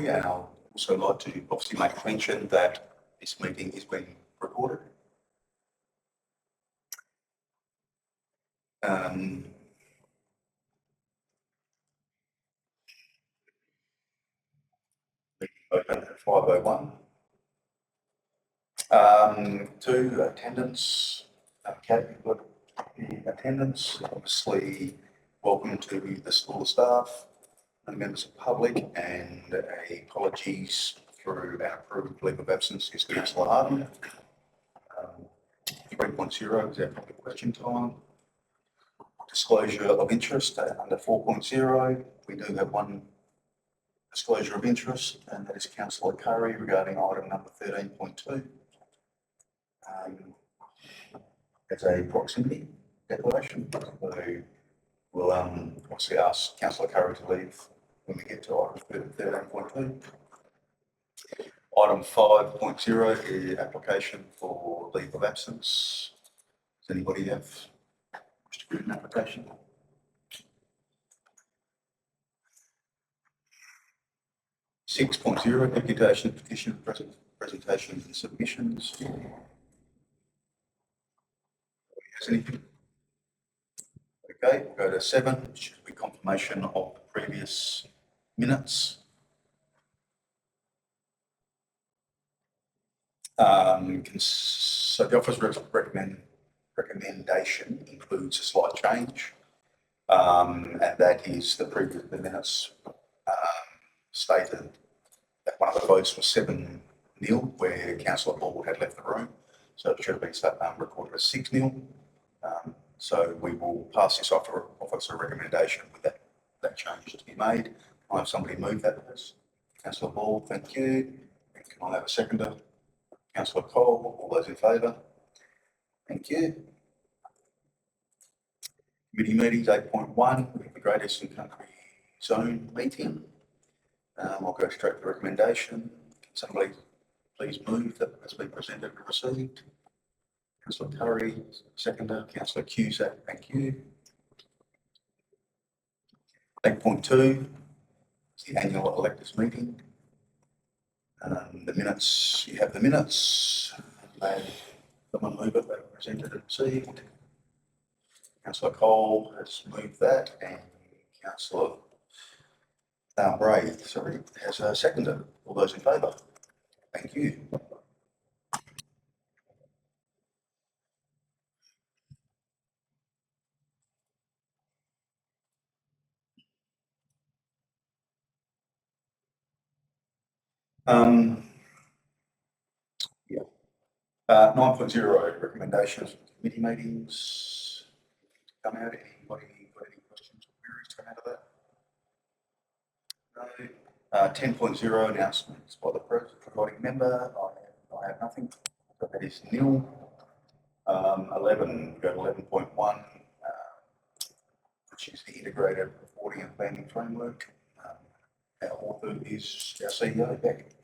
story, and I'll also like to obviously make mention that this meeting is being recorded. Open at 5:01. To attendance, okay, you've got the attendance. Obviously, welcome to the school staff and members of the public, and apologies through our approved leave of absence is Councillor Harden. 3.0 is our public question time. Disclosure of interest under 4.0, we do have one disclosure of interest, and that is Councillor Curry regarding item number 13.2. As a proximity declaration. So we'll obviously ask Councillor Curry to leave when we get to item 13.2. Item 5.0 is application for leave of absence. Does anybody have an application? 6.0 deputation, petition, presentations and submissions. Has anything? Okay, we'll go to 7, which will be confirmation of the previous minutes. So the officer's recommendation includes a slight change, and that is the minutes stated that one of the votes was 7-0, where Councillor Ball had left the room, so it should have been recorded as 6-0. So we will pass this officer recommendation with that change to be made. I'll have somebody move that, please. Councillor Ball, thank you. And can I have a seconder? Councillor Cole, all those in favour? Thank you. Committee meetings 8.1, the Great Eastern Country Zone meeting. I'll go straight to the recommendation. Can somebody please move that has been presented and received? Councillor Curry, seconder. Councillor Cusack, thank you. 8.2 is the annual electors meeting. The minutes, you have the minutes. Someone move it, they were presented and received. Councillor Cole has moved that, and Councillor Bray, sorry, has a seconder. All those in favour? Thank you. Yeah. 9.0 recommendations for committee meetings. Come out. Anybody got any questions or queries to come out of that? No. 10.0 announcements by the presiding member. I have nothing. So that is nil. 11, go to 11.1, which is the integrated reporting and planning framework. Our author is our CEO, Beck.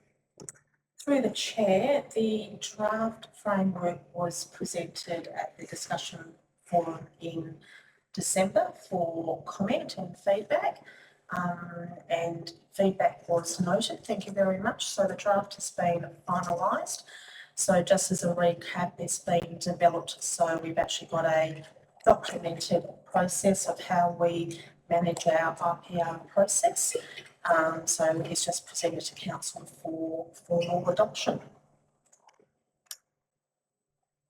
Through the chair, the draft framework was presented at the discussion forum in December for comment and feedback, and feedback was noted. Thank you very much. So the draft has been finalised. So just as a recap, it's been developed, so we've actually got a documented process of how we manage our RPR process. So it's just presented to council for formal adoption.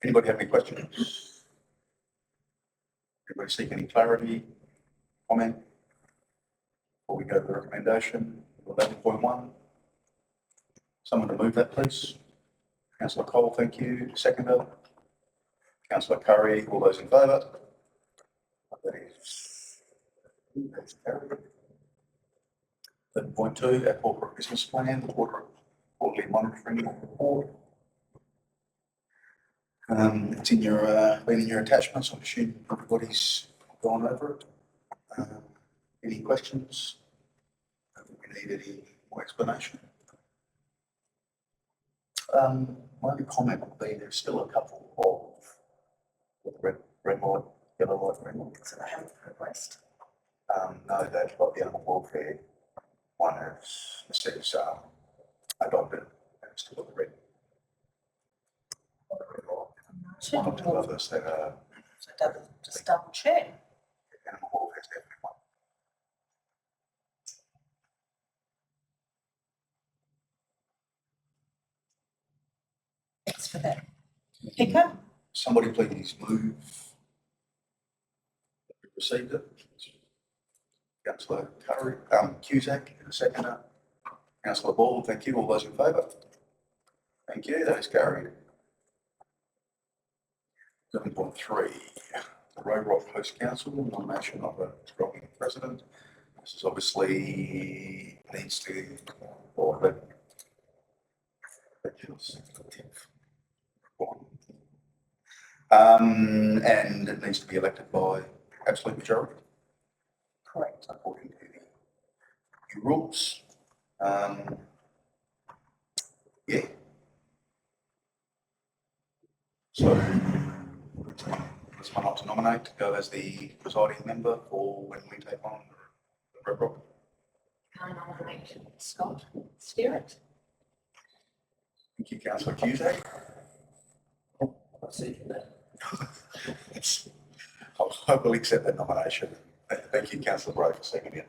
Anybody have any questions? Anybody seek any clarity, comment? Before we go to the recommendation, 11.1. Someone to move that, please. Councillor Cole, thank you. Seconder. Councillor Curry, all those in favour? That's carried. 11.2, our corporate business plan, the quarterly monitoring report. It's in your been in your attachments. I'm assuming everybody's gone over it. Any questions? Do we need any more explanation? My only comment would be there's still a couple of red light, yellow light, green light. So I have a request. No, they've got the animal welfare one says adopted, and it's still read. One or two others that are So just double check. animal welfare is definitely one. Thanks for that. Picker? Somebody please move. We received it. Councillor Curry, Cusack, seconder. Councillor Ball, thank you. All those in favour? Thank you. That is carried. 7.3, the Road Rock Host Council, nomination of a strong president. This is obviously needs to, or the and it needs to be elected by absolute majority, Correct. according to the new rules. Yeah. So, let's one up to nominate to go as the presiding member for when we take on the Road Rock. I nominate Scott Sterrett. Thank you, Councillor Cusack. I second that. I will accept that nomination. Thank you, Councillor Bray, for seconding it.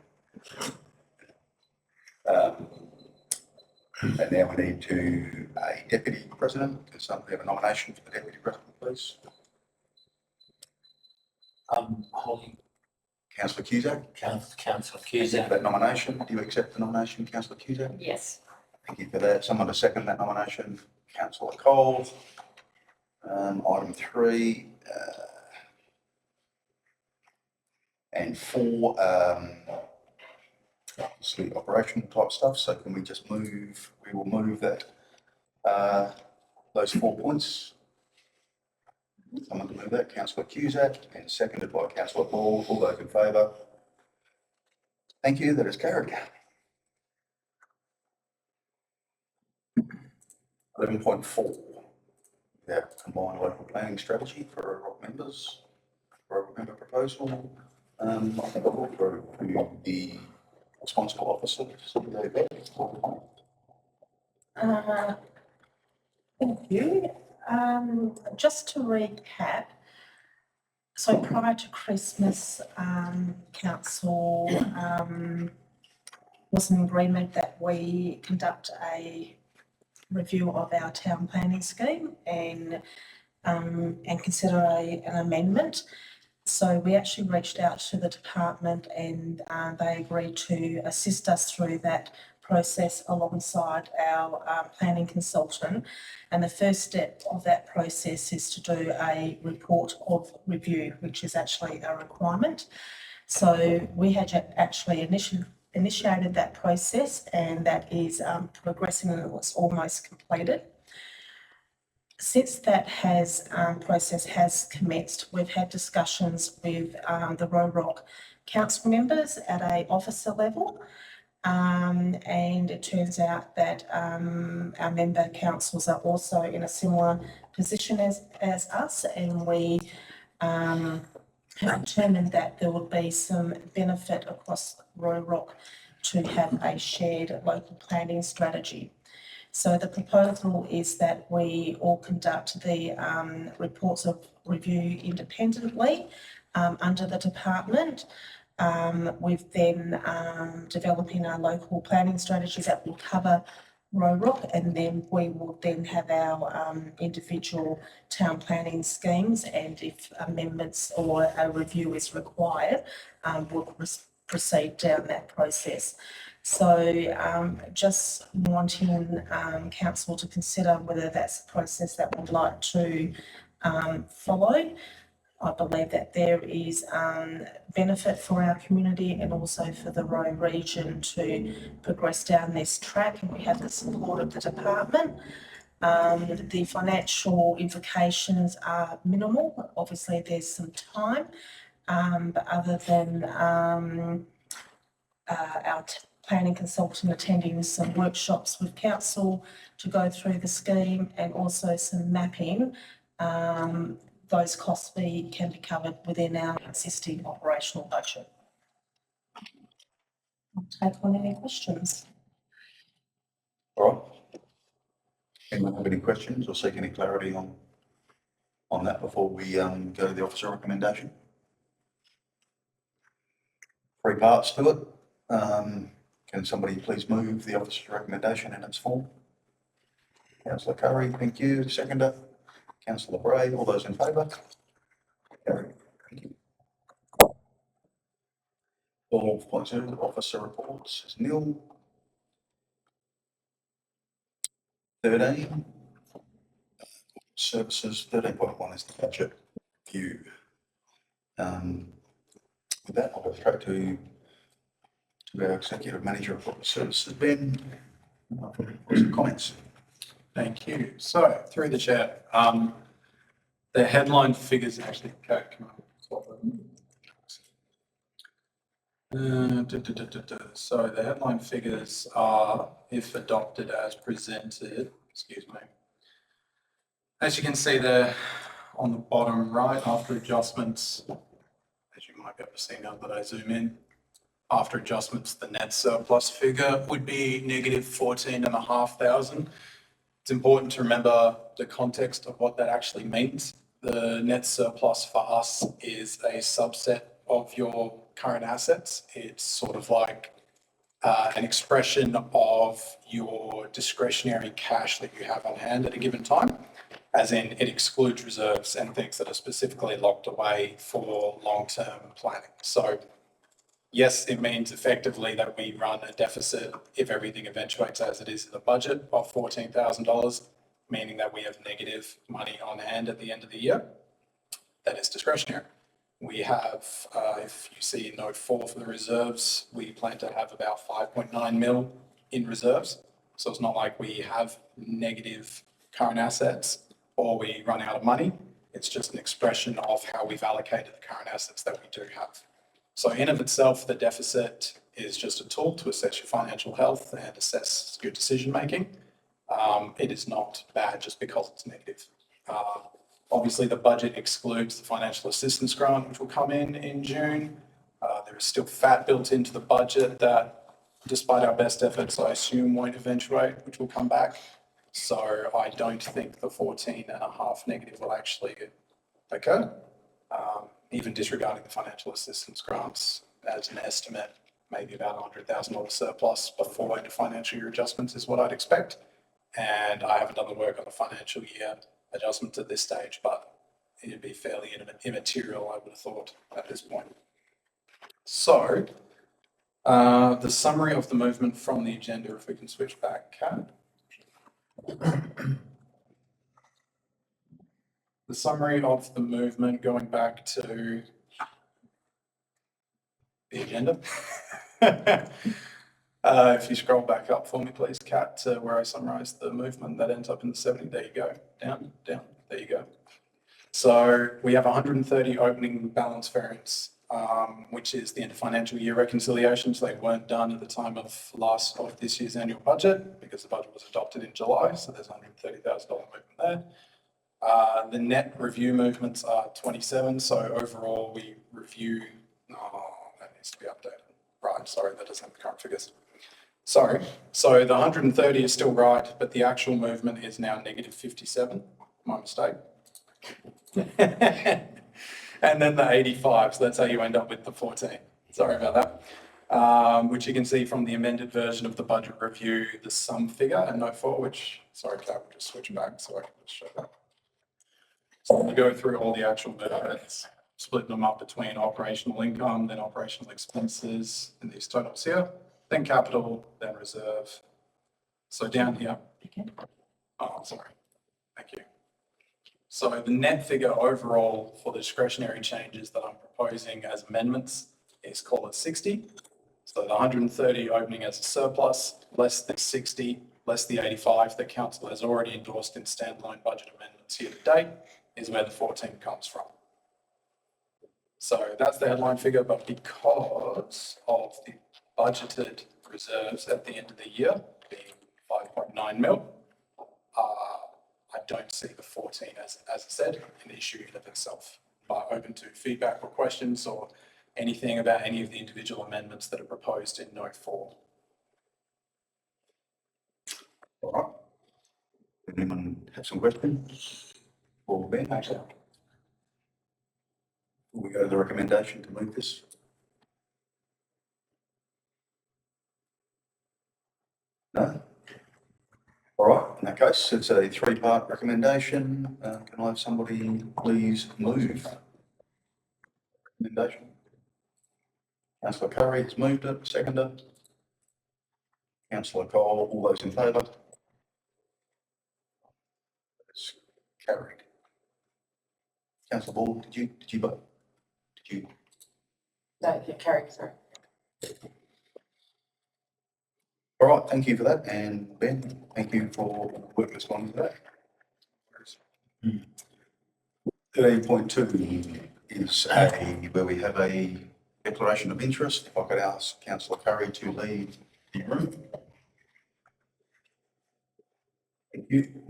And now we need to a deputy president. Can somebody have a nomination for the deputy president, please? Holly, Councillor Cusack. Councillor Thank you for Cusack. that nomination. Do you accept the nomination, Councillor Cusack? Yes. Thank you for that. Someone to second that nomination, Councillor Cole. Item 3 and 4, obviously operational type stuff. So can we just move? We will move that those 4 points. Someone to move that, Councillor Cusack, and seconded by Councillor Ball. All those in favour? Thank you. That is carried. 11.4. Yeah, combined local planning strategy for Rock members. For a member proposal. I think I'll look through who the responsible officer. Thank you. Just to recap, so prior to Christmas, council was in agreement that we conduct a review of our town planning scheme and consider an amendment. So we actually reached out to the department and they agreed to assist us through that process alongside our planning consultant. And the first step of that process is to do a report of review, which is actually a requirement. So we had actually initiated that process and that is progressing and it was almost completed. Since that process has commenced, we've had discussions with the Road Rock council members at a officer level. And it turns out that our member councils are also in a similar position as us, and we have determined that there would be some benefit across Road Rock to have a shared local planning strategy. So the proposal is that we all conduct the reports of review independently under the department. We've then developing our local planning strategies that will cover Road Rock, and then we will then have our individual town planning schemes, and if amendments or a review is required, we'll proceed down that process. So just wanting council to consider whether that's a process that we'd like to follow. I believe that there is benefit for our community and also for the Roe region to progress down this track, and we have the support of the department. The financial implications are minimal. Obviously there's some time, but other than our planning consultant attending some workshops with council to go through the scheme and also some mapping, those costs can be covered within our existing operational budget. I'll take on any questions. All right. Anyone have any questions or seek any clarity on that before we go to the officer recommendation? Three parts to it. Can somebody please move the officer's recommendation in its form? Councillor Curry, thank you. Seconder, Councillor Bray, all those in favour? Carried. Thank you. 12.2, officer reports is nil. 13, services, 13.1 is the budget view. With that, I'll go straight to our executive manager of corporate services, Ben. For some comments. Thank you. So through the chair, the headline figures actually, okay, come on. So the headline figures are, if adopted as presented, excuse me. As you can see there on the bottom right, after adjustments, as you might be able to see now that I zoom in, after adjustments, the net surplus figure would be negative 14,500. It's important to remember the context of what that actually means. The net surplus for us is a subset of your current assets. It's sort of like an expression of your discretionary cash that you have on hand at a given time, as in it excludes reserves and things that are specifically locked away for long-term planning. So yes, it means effectively that we run a deficit if everything eventuates as it is in the budget of $14,000, meaning that we have negative money on hand at the end of the year. That is discretionary. We have, if you see note 4 for the reserves, we plan to have about 5.9 mil in reserves. So it's not like we have negative current assets or we run out of money. It's just an expression of how we've allocated the current assets that we do have. So in of itself, the deficit is just a tool to assess your financial health and assess your decision making. It is not bad just because it's negative. Obviously, the budget excludes the financial assistance grant, which will come in June. There is still fat built into the budget that, despite our best efforts, I assume won't eventuate, which will come back. So I don't think the 14.5 negative will actually occur. Even disregarding the financial assistance grants as an estimate, maybe about $100,000 surplus before into financial year adjustments is what I'd expect. And I haven't done the work on the financial year adjustments at this stage, but it'd be fairly immaterial, I would have thought, at this point. So the summary of the movement from the agenda, if we can switch back, Kat. The summary of the movement going back to the agenda. If you scroll back up for me, please, Kat, to where I summarized the movement that ends up in the 70. There you go. Down, down. There you go. So we have 130 opening balance variants, which is the end of financial year reconciliations. They weren't done at the time of this year's annual budget because the budget was adopted in July. So there's $130,000 movement there. The net review movements are 27. So overall, we review, that needs to be updated. Right, sorry, that doesn't have the current figures. Sorry, so the 130 is still right, but the actual movement is now negative 57. My mistake. And then the 85, so that's how you end up with the 14. Sorry about that. Which you can see from the amended version of the budget review, the sum figure and note 4, which, sorry, Kat, we'll just switch back so I can just show that. So we'll go through all the actual movements, splitting them up between operational income, then operational expenses, and these totals here, then capital, then reserve. So down here, oh, sorry, thank you. So the net figure overall for the discretionary changes that I'm proposing as amendments is call it 60. So the 130 opening as a surplus, less than 60, less the 85 that council has already endorsed in standalone budget amendments here to date is where the 14 comes from. So that's the headline figure, but because of the budgeted reserves at the end of the year being 5.9 mil, I don't see the 14 as I said, an issue in of itself. But open to feedback or questions or anything about any of the individual amendments that are proposed in note 4. All right. Anyone have some questions for Ben? Actually, Before we go to the recommendation to move this? No? All right, in that case, it's a three-part recommendation. Can I have somebody please move? Recommendation. Councillor Curry has moved it, seconder. Councillor Cole, all those in favour? It's carried. Councillor Ball, did you vote? Did you? No, yeah, carried, sorry. All right, thank you for that. And Ben, thank you for the work that's gone into that. 13.2 is where we have a declaration of interest. If I could ask Councillor Curry to leave the room. Thank you.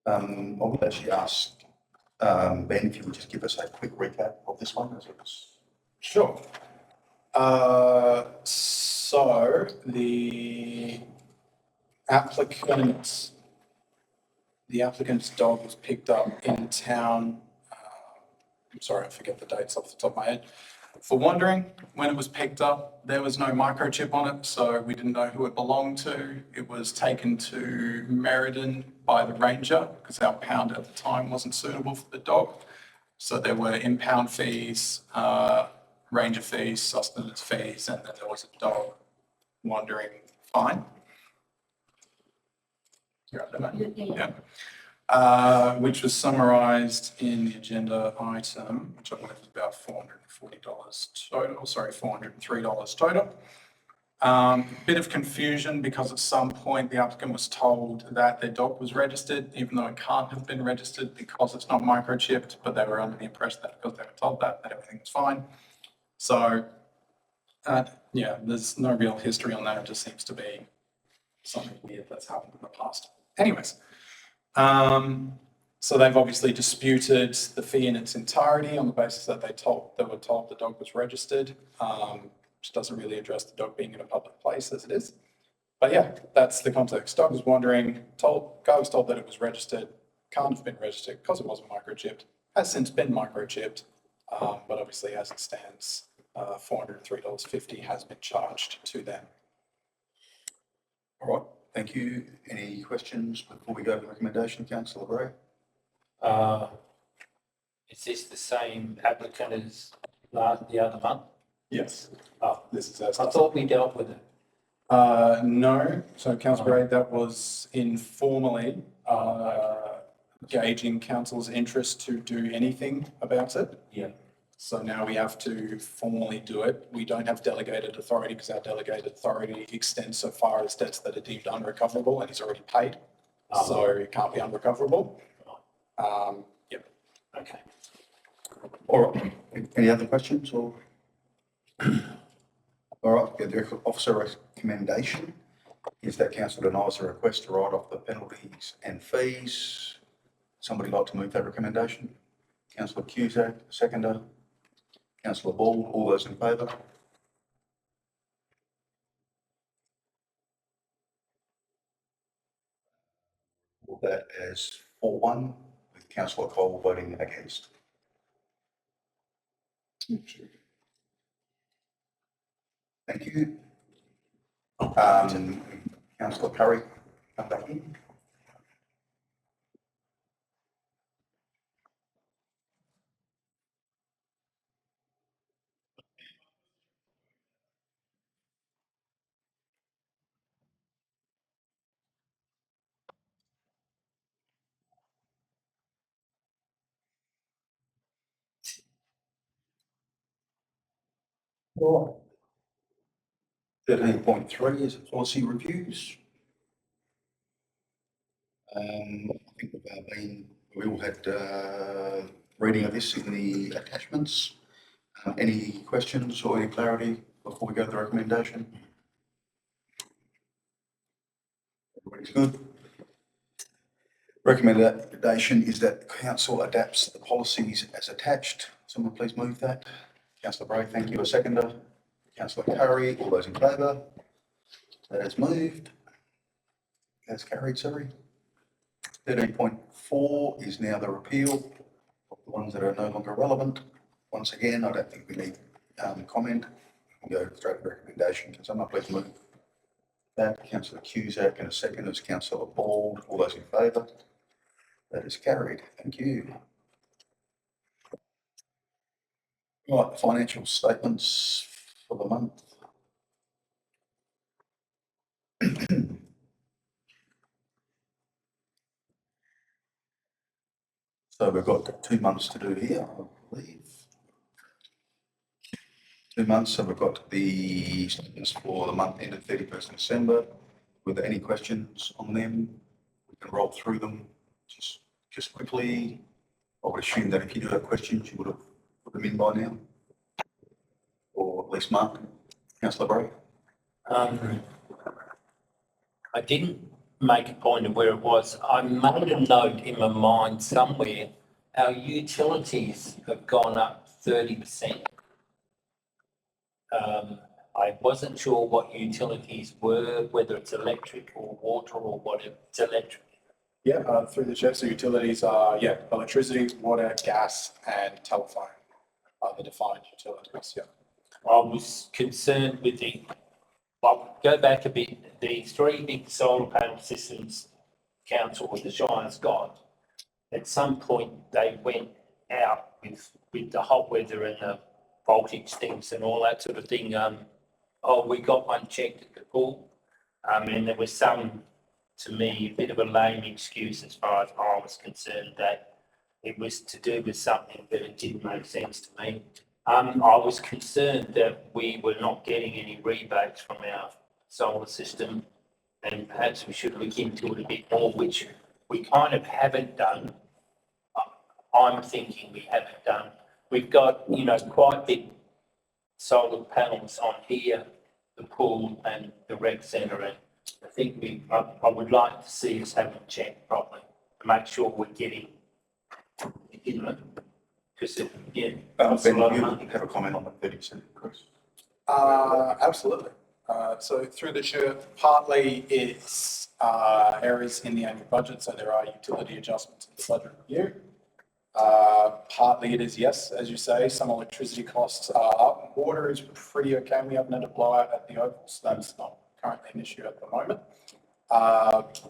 I would actually ask Ben, if you would just give us a quick recap of this one as it was. Sure. So the applicant's dog was picked up in town. I'm sorry, I forget the dates off the top of my head. For wandering, when it was picked up, there was no microchip on it, so we didn't know who it belonged to. It was taken to Merredin by the ranger because our pound at the time wasn't suitable for the dog. So there were impound fees, ranger fees, sustenance fees, and then there was a dog wandering fine. You're up there, mate? Yeah. Which was summarised in the agenda item, which I believe is about $440 total, sorry, $403 total. Bit of confusion because at some point the applicant was told that their dog was registered, even though it can't have been registered because it's not microchipped, but they were under the impression that because they were told that everything was fine. So, yeah, there's no real history on that. It just seems to be something weird that's happened in the past. Anyways, so they've obviously disputed the fee in its entirety on the basis that they were told the dog was registered, which doesn't really address the dog being in a public place as it is. But yeah, that's the context. Dog was wandering, guy was told that it was registered, can't have been registered because it wasn't microchipped, has since been microchipped, but obviously as it stands, $403.50 has been charged to them. All right, thank you. Any questions before we go to the recommendation, Councillor Bray? is this the same applicant as the other month? Yes. Oh, This is I thought we dealt with it. No, so Councillor Bray, that was informally gauging council's interest to do anything about it. Yeah. So now we have to formally do it. We don't have delegated authority because our delegated authority extends so far as debts that are deemed unrecoverable and he's already paid. So it can't be unrecoverable. Yep. Okay. All right, any other questions or? All right, the officer recommendation is that council denies the request to write off the penalties and fees. Somebody like to move that recommendation? Councillor Cusack, seconder. Councillor Ball, all those in favour? That as 4-1, with Councillor Cole voting against. Thank you. Councillor Curry, come back in. Right. 13.3 is policy reviews. I think we all had reading of this in the attachments. Any questions or any clarity before we go to the recommendation? Everybody's good. Recommendation is that the council adapts the policies as attached. Someone please move that. Councillor Bray, thank you. A seconder. Councillor Curry, all those in favour? That is moved. That's carried, sorry. 13.4 is now the repeal of the ones that are no longer relevant. Once again, I don't think we need comment. We'll go straight to recommendation. Can someone please move that? Councillor Cusack and a second is Councillor Bald. All those in favour? That is carried. Thank you. Right, financial statements for the month. So we've got 2 months to do here, I believe. 2 months, so we've got the statements for the month ended 31st of December. Were there any questions on them? We can roll through them just quickly. I would assume that if you do have questions, you would have put them in by now. Or at least Mark. Councillor Bray. I didn't make a point of where it was. I made a note in my mind somewhere, our utilities have gone up 30%. I wasn't sure what utilities were, whether it's electric or water or whatever. It's electric. Yeah, through the chair, so utilities are, electricity, water, gas, and telephone are the defined utilities, yeah. I was concerned with I'll go back a bit, the 3 big solar panel systems council the Shire's got. At some point, they went out with the hot weather and the voltage things and all that sort of thing. We got one checked at the pool. And there was some, to me, a bit of a lame excuse as far as I was concerned, that it was to do with something that it didn't make sense to me. I was concerned that we were not getting any rebates from our solar system, and perhaps we should look into it a bit more, which we kind of haven't done. I'm thinking we haven't done. We've got, quite big solar panels on here, the pool and the rec centre, and I think I would like to see us have it checked properly to make sure we're getting, because it's a Ben, lot of you money. have a comment on the 30%, Chris? Absolutely. So through the chair, partly it's areas in the annual budget, so there are utility adjustments in the budget review. Partly it is, yes, as you say, some electricity costs are up. Water is pretty okay. We haven't had a blowout at the Oval, so that's not currently an issue at the moment.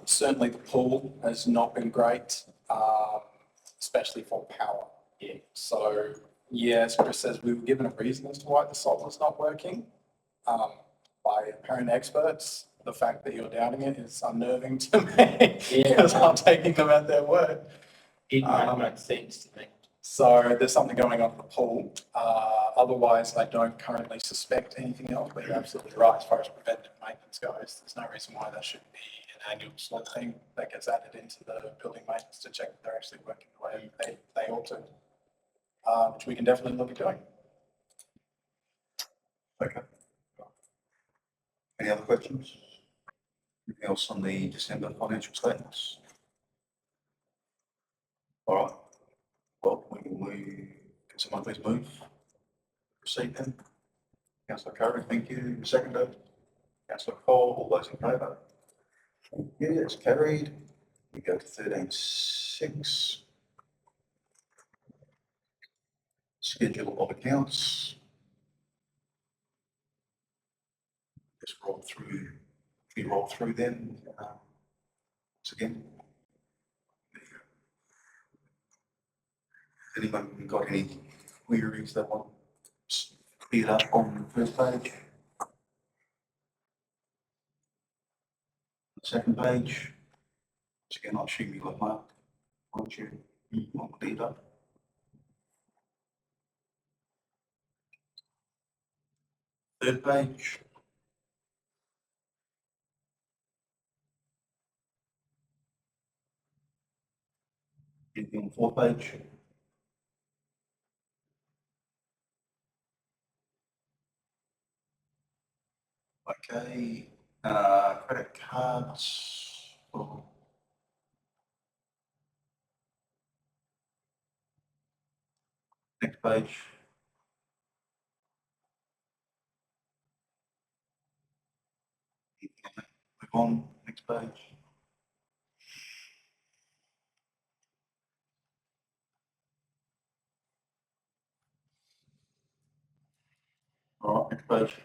Certainly the pool has not been great, especially for power. Yeah. So, as Chris says, we were given a reason as to why the solar's not working by apparent experts. The fact that you're doubting it is unnerving to me because I'm taking them at their word. It might make sense to me. So there's something going on in the pool. Otherwise, I don't currently suspect anything else, but you're absolutely right. As far as preventive maintenance goes, there's no reason why that should be an annual sort of thing that gets added into the building maintenance to check that they're actually working the way they ought to, which we can definitely look at doing. Okay. Any other questions? Anything else on the December financial statements? All right. Well, we will move. Can someone please move? Proceed then. Councillor Curry, thank you. Seconder. Councillor Cole, all those in favour? Thank you, it's carried. We go to 13.6. Schedule of accounts. Just roll through. We roll through them once again. Anyone got any queries they want cleared up on the first page? The second page. Once again, I'll assume you got Mark. Won't you? Want to lead up? Third page. Anything on the fourth page? Okay, credit cards. Oh. Next page. Move on, next page. All right, next page.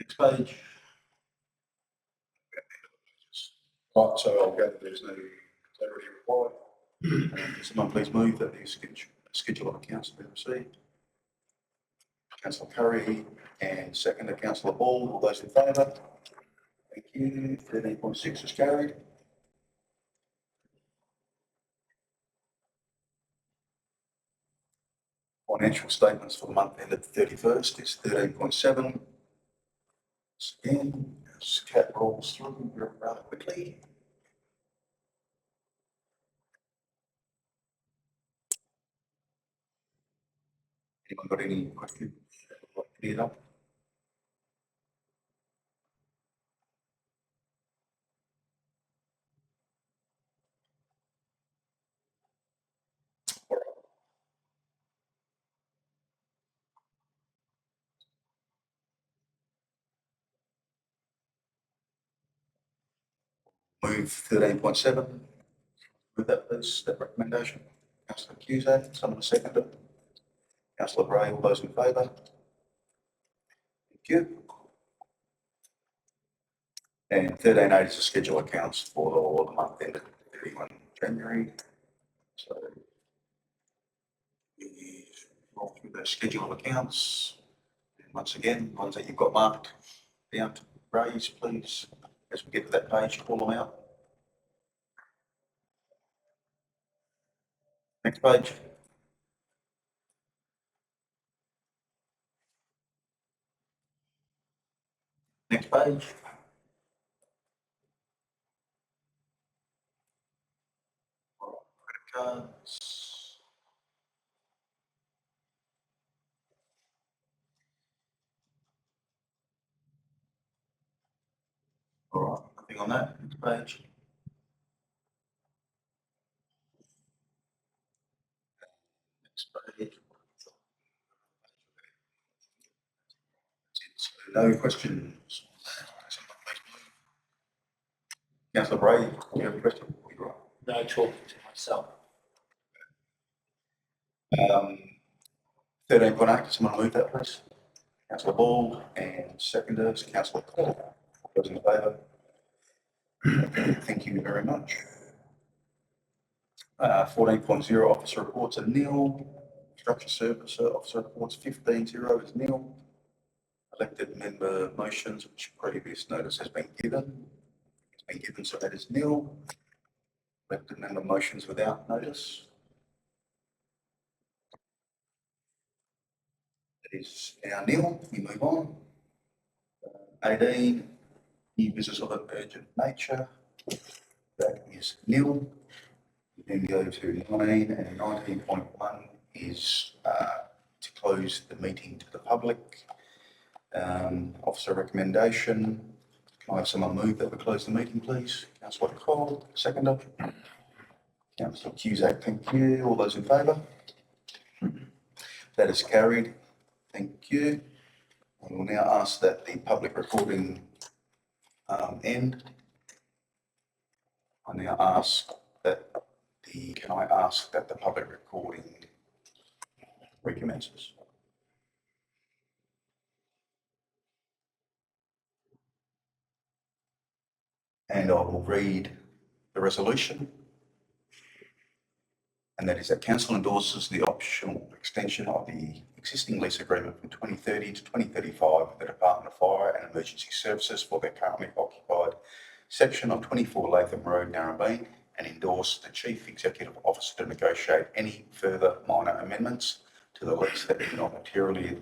Next page. Right, so I'll gather there's no clarity required. Someone please move that the schedule of accounts be received. Councillor Curry and second Councillor Ball. All those in favour? Thank you. 13.6 is carried. Financial statements for the month ended 31st is 13.7. Again, as Cat rolls through rather quickly. Anyone got any questions? Cleared up? All right. Move 13.7. Move that please, that recommendation. Councillor Cusack, someone second it. Councillor Bray, all those in favour? Thank you. And 13.8 is the schedule accounts for the month ended 31 January. So we roll through the schedule of accounts. And once again, ones that you've got marked down to raise, please, as we get to that page, call them out. Next page. Next page. All right, credit cards. All right, nothing on that. Next page. Next page. So no questions. Councillor Bray, do you have a question? No talking to myself. 13.8, someone move that please. Councillor Ball and seconders, Councillor Cole. Those in favour? Thank you very much. 14.0, officer reports are nil. Structure service officer reports 15.0 is nil. Elected member motions, which previous notice has been given. It's been given, so that is nil. Elected member motions without notice. It is now nil. We move on. 18, new business of an urgent nature. That is nil. We then go to 19 and 19.1 is to close the meeting to the public. Officer recommendation. Can I have someone move that we close the meeting, please? Councillor Cole, seconder. Councillor Cusack, thank you. All those in favour? That is carried. Thank you. I will now ask that the public recording end. I now ask that can I ask that the public recording recommences? And I will read the resolution. And that is that council endorses the optional extension of the existing lease agreement from 2030 to 2035 with the Department of Fire and Emergency Services for their currently occupied section of 24 Latham Road, Narrabeen, and endorse the Chief Executive Officer to negotiate any further minor amendments to the lease that do not materially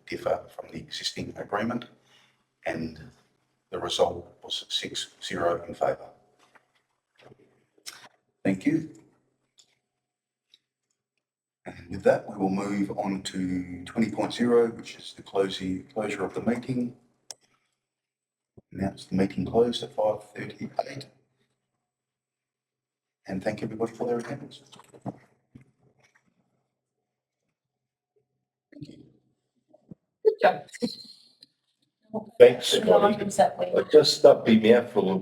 differ from the existing agreement. And the result was 6-0 in favour. Thank you. And with that, we will move on to 20.0, which is the closure of the meeting. Announce the meeting closed at 5:38. And thank everybody for their attendance. Good job. Thanks, The Scotty. items that we I just stuck my mouth full of